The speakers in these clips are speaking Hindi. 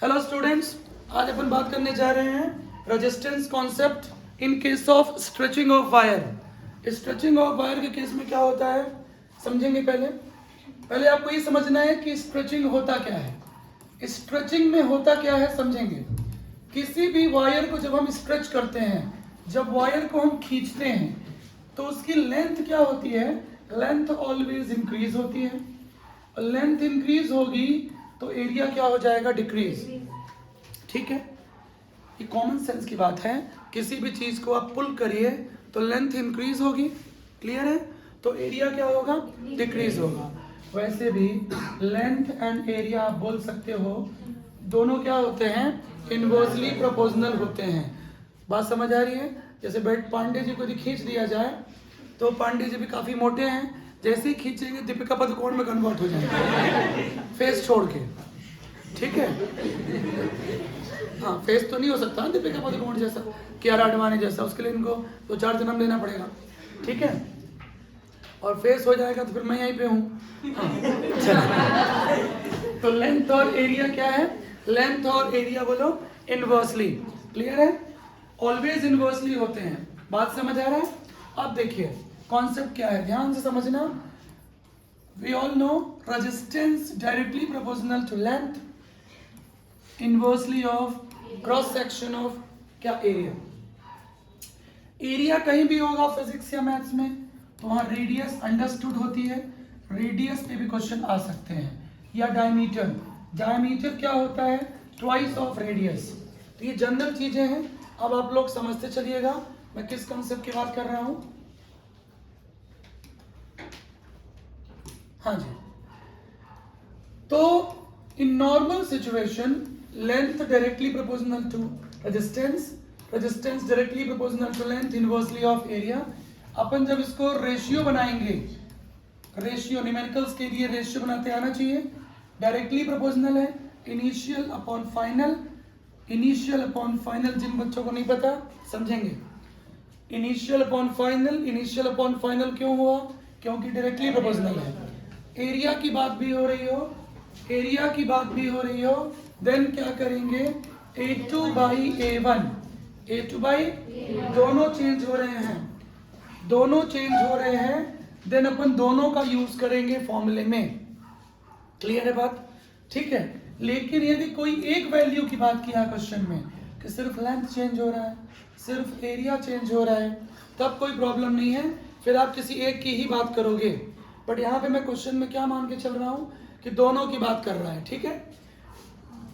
हेलो स्टूडेंट्स, आज अपन बात करने जा रहे हैं resistance concept in case of stretching of wire. Stretching of wire के केस में क्या होता है समझेंगे। पहले आपको ये समझना है कि स्ट्रेचिंग होता क्या है। स्ट्रेचिंग में होता क्या है समझेंगे। किसी भी वायर को जब हम स्ट्रेच करते हैं, जब वायर को हम खींचते हैं तो उसकी लेंथ क्या होती है, लेंथ ऑलवेज इंक्रीज होती है। लेंथ इंक्रीज होगी तो एरिया क्या हो जाएगा, डिक्रीज। ठीक है, ये कॉमन सेंस की बात है। किसी भी चीज को आप पुल करिए तो लेंथ इंक्रीज होगी, क्लियर है, तो एरिया क्या होगा, डिक्रीज होगा। वैसे भी लेंथ एंड एरिया आप बोल सकते हो, दोनों क्या होते हैं, इनवर्सली प्रोपोर्शनल होते हैं। बात समझ आ रही है। जैसे बैठ पांडे जी को यदि खींच दिया जाए तो पांडे जी भी काफी मोटे हैं, जैसे ही खींचेंगे दीपिका पादुकोण में कन्वर्ट हो जाएंगे फेस छोड़ के। ठीक है, हाँ फेस तो नहीं हो सकता दीपिका पादुकोण जैसा, कियारा आडवाणी जैसा, उसके लिए इनको 2-4 जन्म लेना पड़ेगा। ठीक है, और फेस हो जाएगा तो फिर मैं यहीं पे हूँ। हाँ। तो लेंथ और एरिया क्या है, लेंथ और एरिया बोलो इनवर्सली, क्लियर है, ऑलवेज इनवर्सली होते हैं। बात समझ आ रहा है। अब देखिए कॉन्सेप्ट क्या है, ध्यान से समझना। We all know resistance directly proportional to length, inversely of cross section of क्या, एरिया। एरिया कहीं भी होगा फिजिक्स या मैथ्स में तो वहां रेडियस अंडरस्टूड होती है, रेडियस पे भी क्वेश्चन आ सकते हैं, या डायमीटर। डायमीटर क्या होता है, ट्वाइस ऑफ रेडियस। तो ये जनरल चीजें हैं, अब आप लोग समझते चलिएगा मैं किस कंसेप्ट की बात कर रहा हूं। हाँ जी, तो in normal situation length directly proportional to resistance, resistance directly proportional to length inversely of area. अपन जब इसको रेशियो बनाएंगे, रेशियो न्यूमेरिकल्स के लिए रेशियो बनाते आना चाहिए। डायरेक्टली प्रोपोर्शनल है initial upon final, initial upon final जिन बच्चों को नहीं पता समझेंगे। Initial upon final, initial upon final क्यों हुआ, क्योंकि डायरेक्टली प्रोपोर्शनल है। एरिया की बात भी हो रही हो, एरिया की बात भी हो रही हो, देन क्या करेंगे, A2 by A1, A2 by, दोनों चेंज हो रहे हैं, दोनों चेंज हो रहे हैं, देन अपन दोनों का यूज करेंगे फॉर्मूले में। क्लियर है बात, ठीक है। लेकिन यदि कोई एक वैल्यू की बात किया क्वेश्चन में कि सिर्फ लेंथ चेंज हो रहा है, सिर्फ एरिया चेंज हो रहा है, तब कोई प्रॉब्लम नहीं है, फिर आप किसी एक की ही बात करोगे। बट यहाँ पे मैं क्वेश्चन में क्या मान के चल रहा हूँ कि दोनों की बात कर रहा है। ठीक है,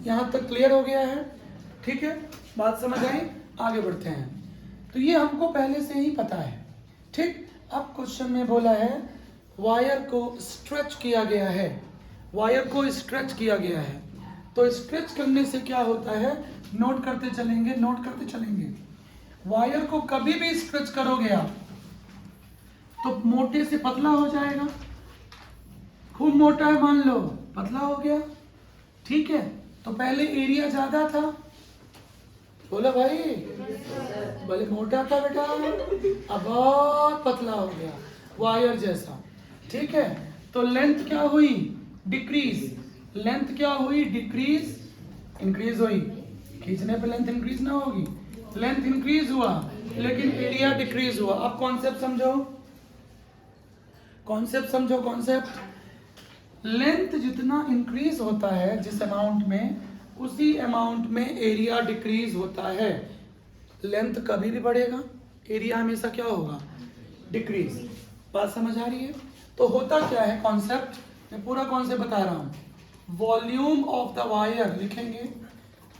यहाँ तक क्लियर हो गया है। ठीक है, बात समझ आई, आगे बढ़ते हैं। तो ये हमको पहले से ही पता है। ठीक, अब क्वेश्चन में बोला है वायर को स्ट्रेच किया गया है, वायर को स्ट्रेच किया गया है। तो स्ट्रेच करने से क्या होता है, नोट करते चलेंगे, नोट करते चलेंगे। वायर को कभी भी स्ट्रेच करोगे आप तो मोटे से पतला हो जाएगा। खूब मोटा है मान लो, पतला हो गया। ठीक है, तो पहले एरिया ज्यादा था, बोलो भाई, भले मोटा था बेटा, अब बहुत पतला हो गया वायर जैसा। ठीक है, तो लेंथ क्या हुई, डिक्रीज, लेंथ क्या हुई, डिक्रीज, इंक्रीज हुई। खींचने पे लेंथ इंक्रीज ना होगी, लेंथ इंक्रीज हुआ लेकिन एरिया डिक्रीज हुआ। अब कॉन्सेप्ट समझो, कॉन्सेप्ट समझो, कॉन्सेप्ट। लेंथ जितना इंक्रीज होता है जिस अमाउंट में, उसी अमाउंट में एरिया डिक्रीज होता है। लेंथ कभी भी बढ़ेगा, एरिया हमेशा क्या होगा, डिक्रीज। बात समझ आ रही है। तो होता क्या है कॉन्सेप्ट, मैं पूरा कॉन्सेप्ट बता रहा हूं। वॉल्यूम ऑफ द वायर लिखेंगे,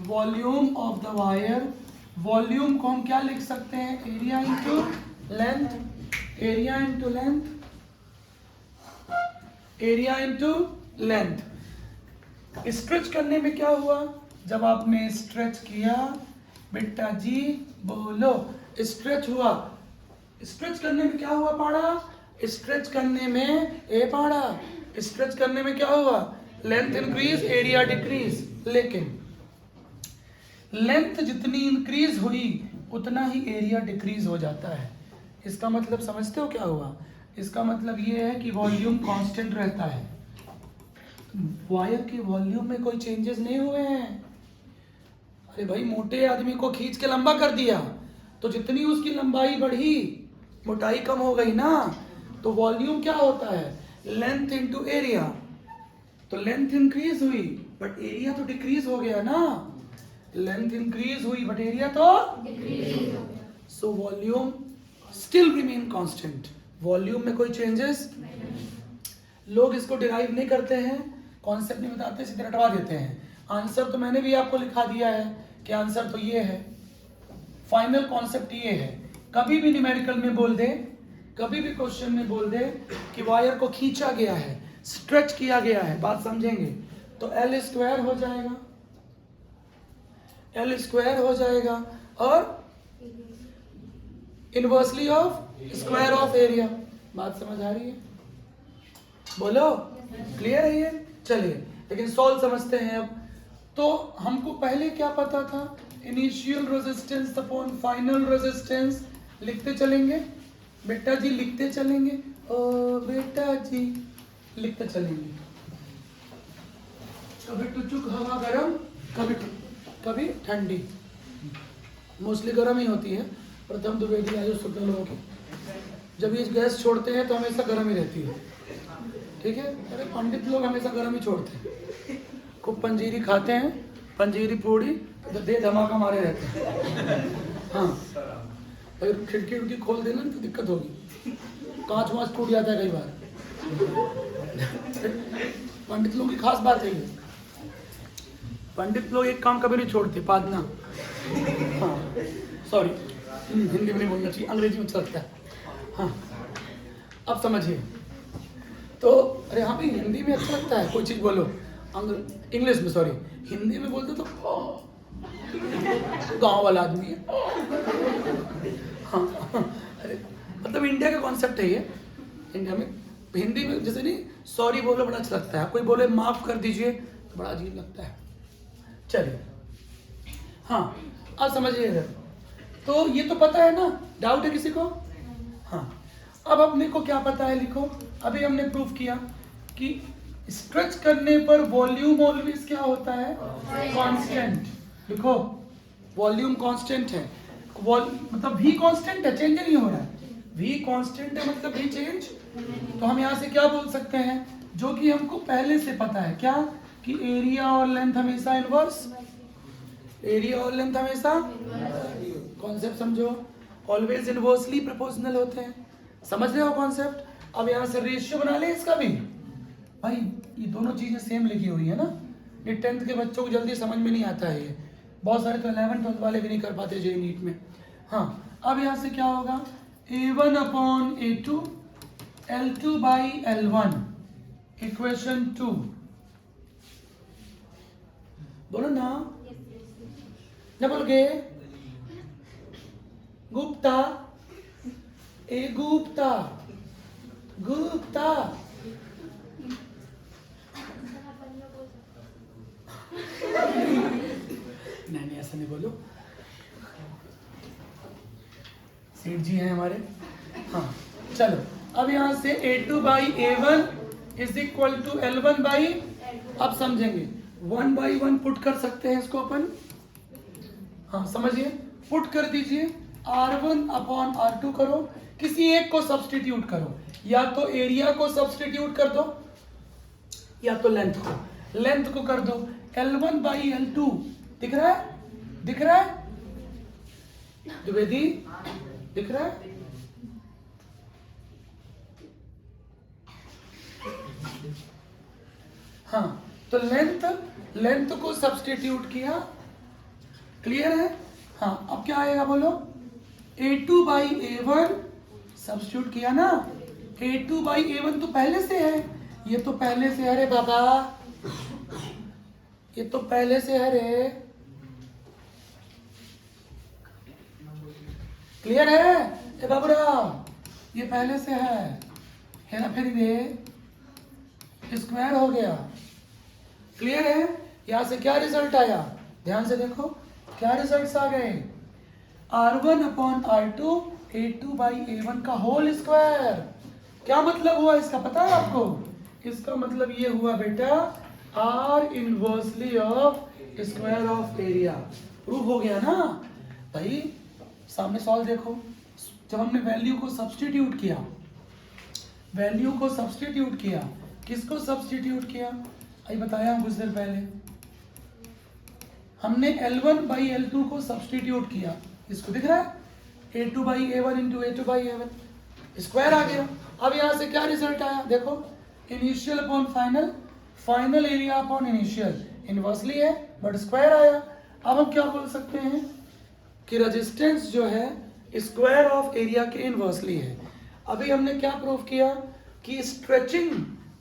volume of the wire, volume को हम क्या लिख सकते हैं, area into length, area into length, area into length. Stretch करने में क्या हुआ, जब आपने स्ट्रेच किया, बेटा जी बोलो, स्ट्रेच हुआ। स्ट्रेच करने में क्या हुआ पाड़ा, स्ट्रेच करने में ए पाड़ा, स्ट्रेच करने में क्या हुआ, लेंथ इंक्रीज, एरिया डिक्रीज। लेकिन लेंथ जितनी इंक्रीज हुई उतना ही एरिया डिक्रीज हो जाता है। इसका मतलब समझते हो क्या हुआ, इसका मतलब ये है कि वॉल्यूम कांस्टेंट रहता है। वायर के वॉल्यूम में कोई चेंजेस नहीं हुए हैं, अरे भाई मोटे आदमी को खींच के लंबा कर दिया तो जितनी उसकी लंबाई बढ़ी मोटाई कम हो गई ना। तो वॉल्यूम क्या होता है, लेंथ इनटू एरिया। तो लेंथ इंक्रीज हुई बट एरिया तो डिक्रीज हो गया ना। लेंथ इंक्रीज हुई बट एरिया तो डिक्रीज हो गया। So volume still remain constant, volume में कोई चेंजेस नहीं। लोग इसको डिराइव नहीं करते हैं, कॉन्सेप्ट नहीं बताते, सीधे रटवा देते हैं। आंसर तो मैंने भी आपको लिखा दिया है कि आंसर तो ये है, फाइनल कॉन्सेप्ट ये है। कभी भी न्यूमेरिकल में बोल दे, कभी भी क्वेश्चन में बोल दे कि वायर को खींचा गया है, स्ट्रेच किया गया है, बात समझेंगे तो एल स्क्वायर हो जाएगा, एल स्क्वायर हो जाएगा और inversely of square of area. बात समझ आ रही है, बोलो क्लियर है ये। चलिए लेकिन सॉल्व समझते हैं अब। तो हमको पहले क्या पता था, initial resistance upon final resistance. लिखते चलेंगे बेटा जी, लिखते चलेंगे, ओ बेटा जी लिखते चलेंगे। कभी टुचुक हवा गरम, कभी ठंडी, मोस्टली गर्म ही होती है। प्रथम द्विवेदी आयु शुक्ल लोगों की जब ये गैस छोड़ते हैं तो हमेशा गर्म ही रहती है, ठीक है। अरे पंडित लोग हमेशा गर्म ही छोड़ते हैं, खूब पंजीरी खाते हैं, पंजीरी पूड़ी तो दे धमाका मारे रहते हैं। हाँ अगर खिड़की उड़की खोल देना तो दिक्कत होगी, कांच वाँच टूट जाता है कई बार। पंडित लोगों की खास बात है ये, पंडित लोग एक काम कभी नहीं छोड़ते, पादना। हाँ सॉरी, हिंदी में नहीं बोलना चाहिए, अंग्रेजी में अच्छा लगता है। हाँ अब समझिए तो, अरे हाँ भाई हिंदी में अच्छा लगता है कोई चीज़ बोलो, इंग्लिश में सॉरी, हिंदी में बोलते तो गांव वाला आदमी है। हाँ अरे मतलब इंडिया का कॉन्सेप्ट है ये, इंडिया में हिंदी में जैसे नहीं सॉरी बोलो बड़ा अच्छा लगता है, कोई बोले माफ कर दीजिए तो बड़ा अजीब लगता है। चलिए हाँ अब समझिए इधर, तो ये तो पता है ना, डाउट है किसी को? हाँ अब अपने को क्या पता है, लिखो। अभी हमने प्रूफ किया कि स्ट्रेच करने पर वॉल्यूम ऑलवेज क्या होता है, कांस्टेंट। लिखो वॉल्यूम कांस्टेंट है, मतलब v कांस्टेंट है, चेंज नहीं हो रहा है। v कांस्टेंट है मतलब v चेंज। तो हम यहाँ से क्या बोल सकते हैं, जो कि हमको पहले से पता है, क्या कि एरिया और लेंथ हमेशा इनवर्स, एरिया और लेंथ हमेशा कॉन्सेप्ट समझो, ऑलवेज इनवर्सली प्रोपोर्शनल होते हैं। समझ रहे हो कॉन्सेप्ट? अब यहाँ से रेशियो बना ले इसका भी। भाई ये दोनों चीजें सेम लिखी हुई है ना, ये 10th के बच्चों को जल्दी समझ में नहीं आता है ये, बहुत सारे तो 11th 12th वाले भी नहीं कर पाते जे नीट में। हाँ अब यहाँ से क्या होगा, A1 upon A2 L2 by L1 equation 2। बोलो ना, क्या बोल गए? गुप्ता, ए गुप्ता, गुप्ता। नहीं ऐसा नहीं बोलो, सेठ जी हैं हमारे। हाँ चलो अब यहाँ से A2 by A1 is equal to L1 by, अब समझेंगे 1 बाई 1 पुट कर सकते हैं इसको अपन। हाँ समझिए, पुट कर दीजिए, R1 अपॉन R2 करो, किसी एक को सब्सटीट्यूट करो, या तो एरिया को सब्सटीट्यूट कर दो या तो लेंथ को, लेंथ को कर दो L1 बाई L2। दिख रहा है, दिख रहा है द्विवेदी, दिख रहा है? हाँ तो लेंथ को सब्सटीट्यूट किया, क्लियर है? हाँ अब क्या आएगा बोलो, A2 बाई A1 सब्सटीट्यूट किया ना, A2 बाई A1 तो पहले से है, ये तो पहले से है रे बाबा, ये तो पहले से है रे, क्लियर है? ए बाबूराव ये पहले से है, हेरा फेरी रे, स्क्वायर हो गया, क्लियर है? यहां से क्या रिजल्ट आया, ध्यान से देखो क्या रिजल्ट्स आ गए, R1 upon R2 A2 by A1 का होल स्क्वायर। क्या मतलब हुआ इसका, पता है आपको? इसका मतलब ये हुआ बेटा R inversely of square of area. Prove हो गया ना भाई। सामने सॉल्व देखो, जब हमने वैल्यू को सब्स्टिट्यूट किया, वैल्यू को सब्स्टिट्यूट किया, किसको सब्स्टिट्यूट किया अभी बताया कुछ देर पहले, हमने L1 बाई L2 को सब्स्टिट्यूट किया, इसको दिख रहा है A2 by A1 into A2 by A1, square आ गया। अब यहाँ से क्या रिजल्ट आया देखो, initial upon final, final area upon initial, inversely है बट स्क्वायर आया। अब हम क्या बोल सकते हैं कि रेजिस्टेंस जो है स्क्वायर ऑफ एरिया के इनवर्सली है। अभी हमने क्या प्रूव किया कि स्ट्रेचिंग,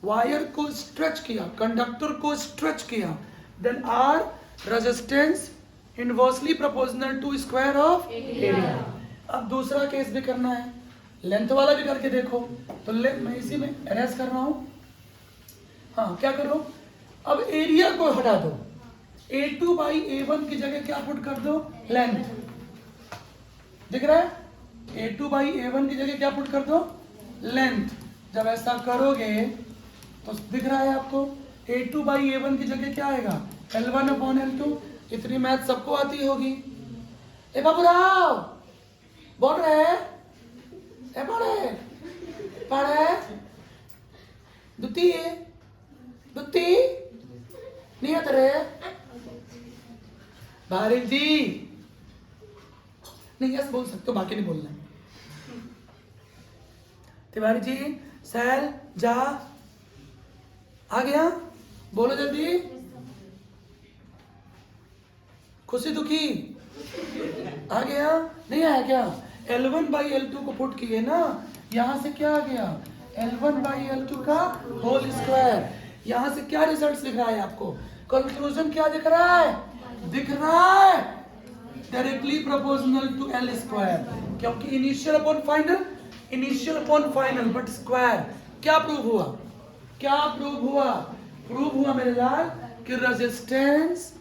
वायर को स्ट्रेच किया, कंडक्टर को स्ट्रेच किया, then R resistance inversely proportional to square of area. अब दूसरा केस भी करना है, लेंथ वाला भी करके देखो। तो मैं इसी में अरेस्ट कर रहा हूं। हाँ क्या करो, अब एरिया को हटा दो, A2 बाई A1 की जगह क्या पुट कर दो, लेंथ। दिख रहा है, A2 बाई A1 की जगह क्या पुट कर दो, लेंथ। जब ऐसा करोगे तो दिख रहा है आपको A2 बाई A1 की जगह क्या आएगा, L1 अपॉन L2। इतनी मैथ सबको आती होगी। ए बाबूराव बोल रहे पढ़े पढ़े दुती दुती नियत रे भारत जी, नहीं यस बोल सकते हो, बाकी नहीं बोलना। तिवारी जी सैल जा आ गया, बोलो जल्दी। खुशी दुखी आ गया, नहीं आया क्या? L1 बाई L2 को पुट किए ना, यहां से क्या आ गया, L1 बाई L2 का होल स्क्वायर। यहां से क्या रिजल्ट दिख रहा है आपको, कंक्लूजन क्या दिख रहा है, दिख रहा है directly proportional to L square, क्योंकि initial upon final, initial upon final but square. क्या प्रूव हुआ, क्या प्रूव हुआ, प्रूव हुआ मेरे लाल कि resistance,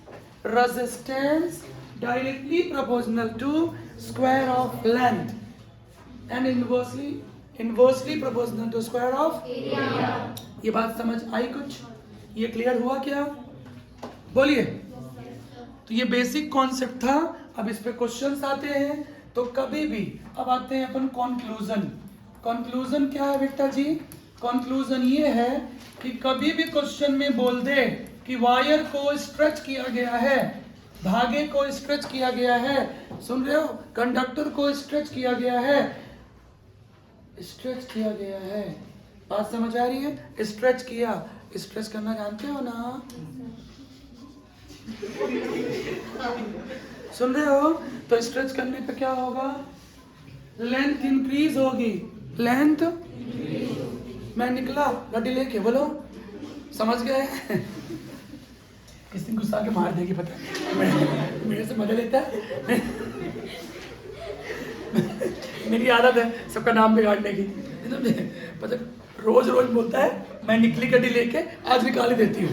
resistance directly proportional to square of length and inversely proportional to square of area। ये बात समझ आई कुछ, ये क्लियर हुआ क्या, बोलिए। तो ये बेसिक कॉन्सेप्ट था। अब इस पे क्वेश्चंस आते हैं तो कभी भी, अब आते हैं अपन कंक्लूजन। कंक्लूजन क्या है बेटा जी, कंक्लूजन ये है कि कभी भी क्वेश्चन में बोल दे कि वायर को स्ट्रेच किया गया है, धागे को स्ट्रेच किया गया है, सुन रहे हो, कंडक्टर को स्ट्रेच किया गया है, स्ट्रेच किया गया है, बात समझ आ रही है, स्ट्रेच किया, स्ट्रेच करना जानते हो ना, सुन रहे हो, तो स्ट्रेच करने पे क्या होगा, लेंथ इंक्रीज होगी, लेंथ, मैं निकला गाड़ी लेके, बोलो समझ गए। किसी गुस्सा के मार देगी पता है, मेरे से मजा लेता है। मेरी आदत है सबका नाम बिगाड़ने की, पता रोज रोज बोलता है मैं निकली गड्डी लेके, आज निकाल ही देती हूँ।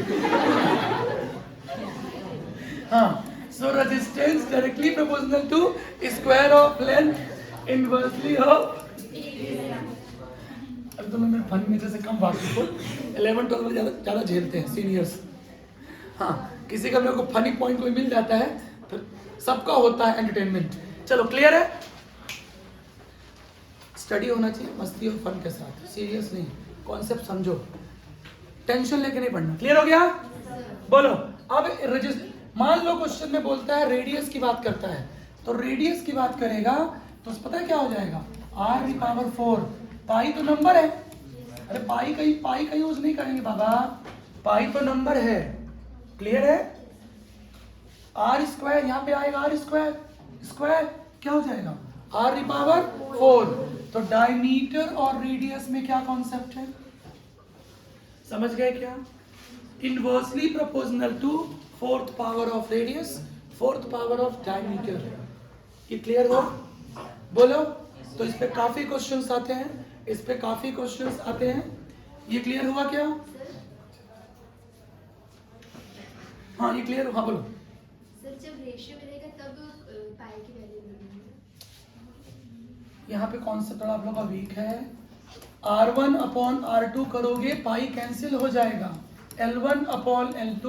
हाँ, so resistance directly proportional to square of length inversely of. अब तो मैं फन में जैसे कम वाकिफ हूँ, 11-12 में ज़्यादा झेलते हैं सीनियर्स। हाँ, किसी का मेरे को फनी पॉइंट कोई मिल जाता है तो सबका होता है एंटरटेनमेंट। चलो क्लियर है, स्टडी होना चाहिए मस्ती और फन के साथ, सीरियस नहीं, कॉन्सेप्ट समझो, टेंशन लेके नहीं पढ़ना। क्लियर हो गया, बोलो। अब मान लो क्वेश्चन में बोलता है रेडियस की बात करता है, तो रेडियस की बात करेगा तो पता है क्या हो जाएगा, r⁴। पाई तो नंबर है, अरे पाई का यूज नहीं करेंगे बाबा, पाई तो नंबर है, क्लियर है। r², यहाँ पे आएगा r², स्क्वायर क्या हो जाएगा, r⁴। तो डायमीटर और रेडियस में क्या कॉन्सेप्ट है, समझ गए क्या, inversely proportional to 4th power of radius, 4th power of diameter. ये क्लियर हो, बोलो। तो इस पे काफी क्वेश्चंस आते हैं, इस पे काफी क्वेश्चंस आते हैं, ये क्लियर हुआ क्या, हाँ ये क्लियर, हाँ बोलो। सर जब रेशियो मिलेगा तब पाई की वैल्यू मिलेगी। यहाँ पे कॉन्सेप्ट आप लोगों का वीक है, R1 अपॉन R2 करोगे पाई कैंसिल हो जाएगा, L1 upon L2,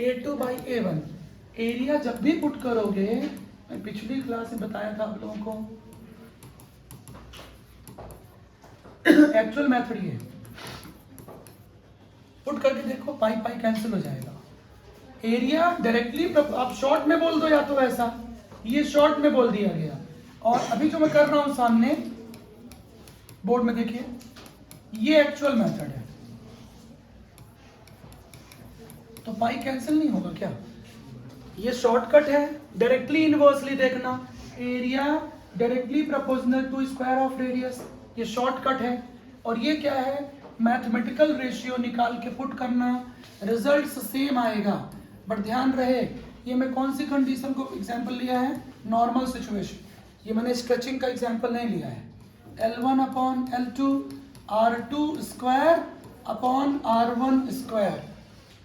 A2 by A1, area जब भी पुट करोगे, मैं पिछली क्लास में बताया था आप लोगों को, एक्चुअल मेथड ये, पुट करके देखो, पाई पाई कैंसिल हो जाएगा। एरिया डायरेक्टली आप शॉर्ट में बोल दो या तो ऐसा, ये शॉर्ट में बोल दिया गया, और अभी जो मैं कर रहा हूं सामने बोर्ड में देखिए, ये एक्चुअल मेथड है, तो पाई कैंसिल नहीं होगा क्या? ये शॉर्टकट है, डायरेक्टली इनवर्सली देखना, area directly proportional to square of radius, ये शॉर्टकट है। और ये क्या है? मैथमेटिकल रेशियो निकाल के पुट करना, रिजल्ट सेम आएगा। बट ध्यान रहे, ये मैं कौन सी कंडीशन को एग्जांपल लिया है? नॉर्मल सिचुएशन, ये मैंने स्ट्रेचिंग का एग्जांपल नहीं लिया है। L1 upon L2 R2 square upon R1 square,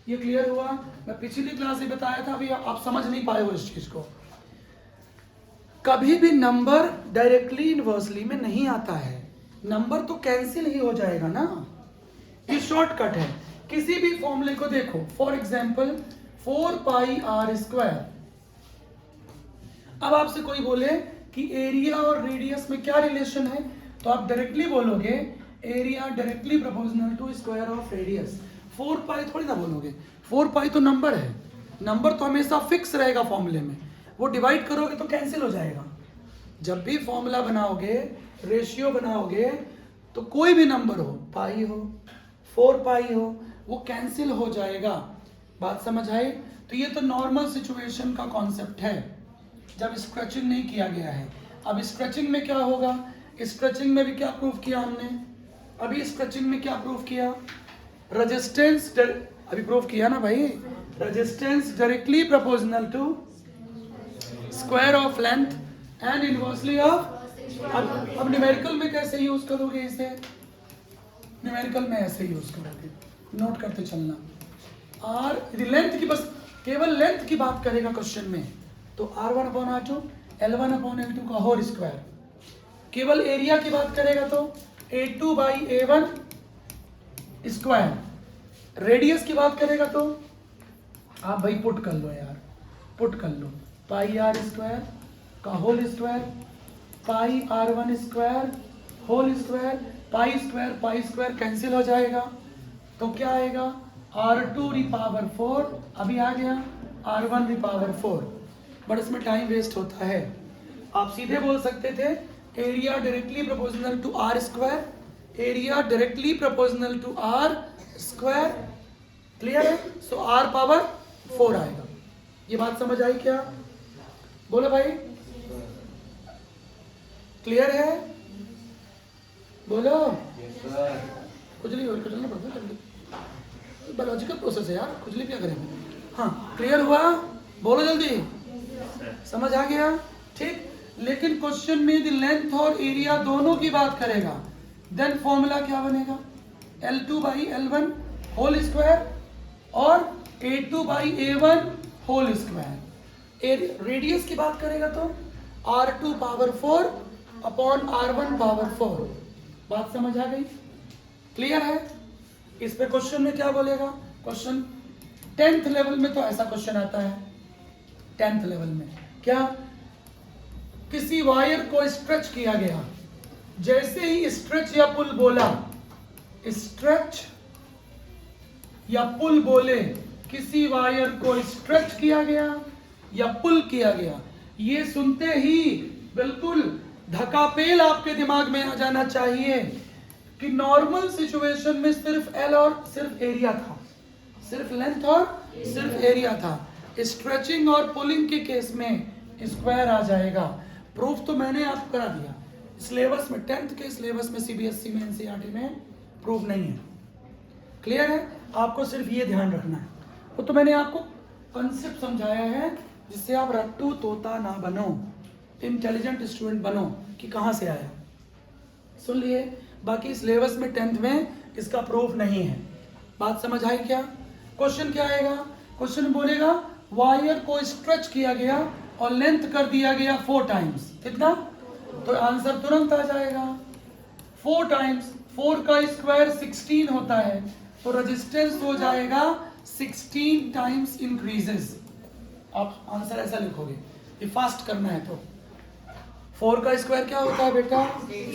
ये क्लियर हुआ? मैं पिछली क्लास में बताया था, अभी आप समझ नहीं पाए हो इस चीज को। कभी भी नंबर डायरेक्टली इनवर्सली में नहीं आता है, नंबर तो कैंसिल ही हो जाएगा ना, ये शॉर्टकट है। किसी भी फॉर्मूले को देखो, for example 4 pi R square. अब आपसे कोई बोले कि एरिया और रेडियस में क्या रिलेशन है, तो आप डायरेक्टली बोलोगे area directly proportional to square of radius. 4 pi थोड़ी ना बोलोगे, 4 पाई तो नंबर है, नंबर तो हमेशा फिक्स रहेगा फॉर्मूले में, वो डिवाइड करोगे तो कैंसिल हो जाएगा। जब भी फॉर्मूला बनाओगे, रेशियो बनाओगे, तो कोई भी नंबर हो, पाई हो 4 पाई हो, वो कैंसिल हो जाएगा। बात समझ आई? तो ये तो नॉर्मल सिचुएशन का कॉन्सेप्ट है, जब स्ट्रेचिंग नहीं किया गया है। अब स्ट्रेचिंग में क्या होगा? स्ट्रेचिंग में भी क्या प्रूव किया हमने? अभी स्ट्रेचिंग में क्या प्रूव किया? रेजिस्टेंस अभी प्रूव किया ना भाई, resistance directly proportional to square of length and inversely of. अब न्यूमेरिकल में कैसे यूज करोगे इसे? न्यूमेरिकल में ऐसे यूज करोगे, नोट करते चलना। आर यदि लेंथ की, बस केवल लेंथ की बात करेगा क्वेश्चन में, तो R1 upon R2 L1 upon L2 का होल स्क्वायर। केवल एरिया की बात करेगा तो A2 by A1 square. Radius की बात करेगा तो आप भाई पुट कर लो यार, पुट कर लो, पाई आर स्क्वायर का whole square, pi R1 square whole square, pi square cancel हो जाएगा, तो क्या आएगा? R2 री पावर 4, अभी आ गया R1 री पावर 4। बट इसमें टाइम वेस्ट होता है। आप सीधे बोल सकते थे area directly proportional to R square, area directly proportional to R square. Clear है? सो आर पावर 4 आएगा। ये बात समझ आई क्या? बोलो भाई, क्लियर है? बोलो। खुजली और खुजलना पड़ता है, बायोलॉजिकल प्रोसेस है यार, खुजली क्या करेंगे। हाँ, क्लियर हुआ? बोलो जल्दी, समझ आ गया? ठीक। लेकिन क्वेश्चन में यदि लेंथ और एरिया दोनों की बात करेगा, देन फॉर्मूला क्या बनेगा? L2 by L1 whole square और A2 by A1 whole square. Radius की बात करेगा तो R2 power 4 upon R1 power 4। बात समझ आ गई? क्लियर है? इस पे क्वेश्चन में क्या बोलेगा? क्वेश्चन 10th लेवल में तो ऐसा क्वेश्चन आता है। 10th लेवल में क्या? किसी वायर को स्ट्रेच किया गया, जैसे ही स्ट्रेच या पुल बोला, स्ट्रेच या पुल बोले, किसी वायर को स्ट्रेच किया गया या पुल किया गया, ये सुनते ही बिल्कुल धकापेल आपके दिमाग में आ जाना चाहिए कि नॉर्मल सिचुएशन में सिर्फ एल और सिर्फ एरिया था, सिर्फ लेंथ और सिर्फ एरिया था। स्ट्रेचिंग और पुलिंग के केस में स्क्वायर आ जाएगा। प्रूफ तो मैंने आपको करा दिया, सिलेबस में 10th के सिलेबस में CBSE में NCERT में प्रूफ नहीं है। क्लियर है? आपको सिर्फ ये ध्यान रखना है, वो तो मैंने आपको कंसेप्ट समझाया है, जिससे आप रट्टू तोता ना बनो, इंटेलिजेंट स्टूडेंट बनो कि कहाँ से आया। सुन लिए? बाकी सिलेबस में 10th में इसका प्रूफ नहीं है। बात समझ आई क्या? क्वेश्चन क्या आएगा? क्वेश्चन बोलेगा वायर को स्ट्रेच किया गया और लेंथ कर दिया गया 4 टाइम्स। कितना? तो आंसर तुरंत आ जाएगा। 4 टाइम्स, 4 का स्क्वायर 16 होता है, तो रेजिस्टेंस हो जाएगा 16 टाइम्स इंक्रीजेस। आप आंसर ऐसा लिखोगे, ये फास्ट करना है तो 4 का स्क्वायर क्या होता है बेटा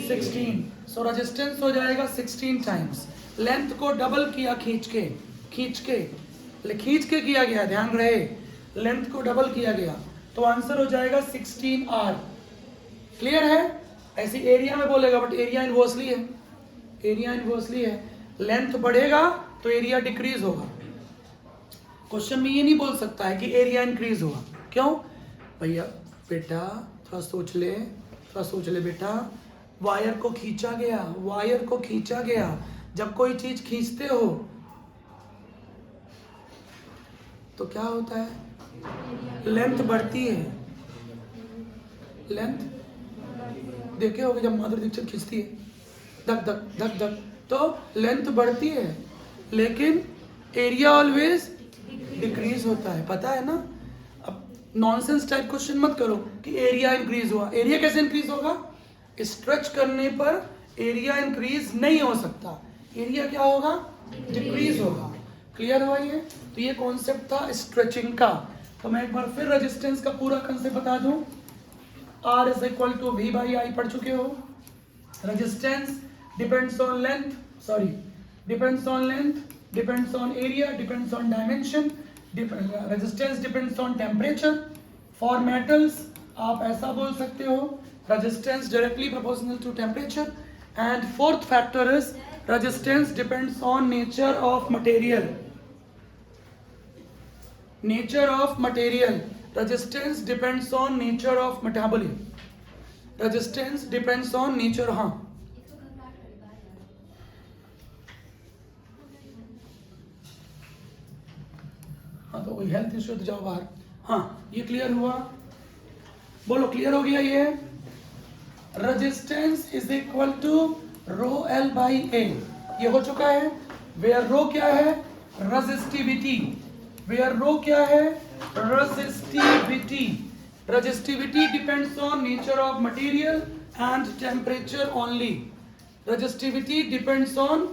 16, सो रेजिस्टेंस हो जाएगा 16 टाइम्स। लेंथ को डबल किया खींच के किया गया, ध्यान रहे लेंथ को डबल किया गया तो आंसर हो जाएगा 16R। क्लियर है? ऐसे एरिया में बोलेगा बट एरिया इनवर्सली है, लेंथ बढ़ेगा तो एरिया डिक्रीज होगा। क्वेश्चन में ये नहीं बोल सकता है कि एरिया इंक्रीज होगा। क्यों भैया? बेटा थोड़ा सोच ले बेटा, वायर को खींचा गया, जब कोई चीज खींचते हो तो क्या होता है? लेंथ बढ़ती है। लेंथ देखे होगे जब माधुरी दीक्षित खींचती है धक धक धक धक, तो लेंथ बढ़ती है लेकिन एरिया ऑलवेज डिक्रीज होता है, पता है ना? अब नॉनसेंस टाइप क्वेश्चन मत करो कि एरिया इंक्रीज हुआ। एरिया कैसे इंक्रीज होगा? स्ट्रेच करने पर एरिया इंक्रीज नहीं हो सकता, एरिया क्या होगा? डिक्रीज होगा। क्लियर हुआ ये? तो ये कॉन्सेप्ट था स्ट्रेचिंग का। तो मैं एक बार फिर रेजिस्टेंस का पूरा कंसेप्ट बता दूं। R is equal to V by I पढ़ चुके हो। Resistance depends on length, depends on area, depends on dimension, resistance depends on temperature. For metals आप ऐसा बोल सकते हो resistance directly proportional to temperature. And fourth factor is resistance depends on nature of material. Resistance depends on nature of metabolism. Resistance depends on nature, हाँ तो कोई हेल्थ इश्यू तो जाओ बाहर। हाँ ये क्लियर हुआ? बोलो क्लियर हो गया ये? Resistance is equal to rho L by A, ये हो चुका है। वेयर रो क्या है? रेजिस्टिविटी। वेयर रो क्या है? Resistivity depends on nature of material and temperature only. Resistivity depends on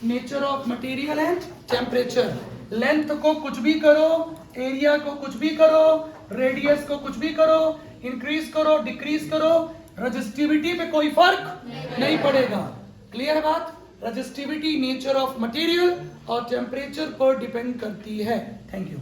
nature of material and temperature. Length को कुछ भी करो, area को कुछ भी करो, radius को कुछ भी करो, increase करो, decrease करो, resistivity पे कोई फर्क नहीं पड़ेगा। क्लियर बात? रेजिस्टिविटी नेचर ऑफ मटेरियल और टेम्परेचर पर डिपेंड करती है। Thank you.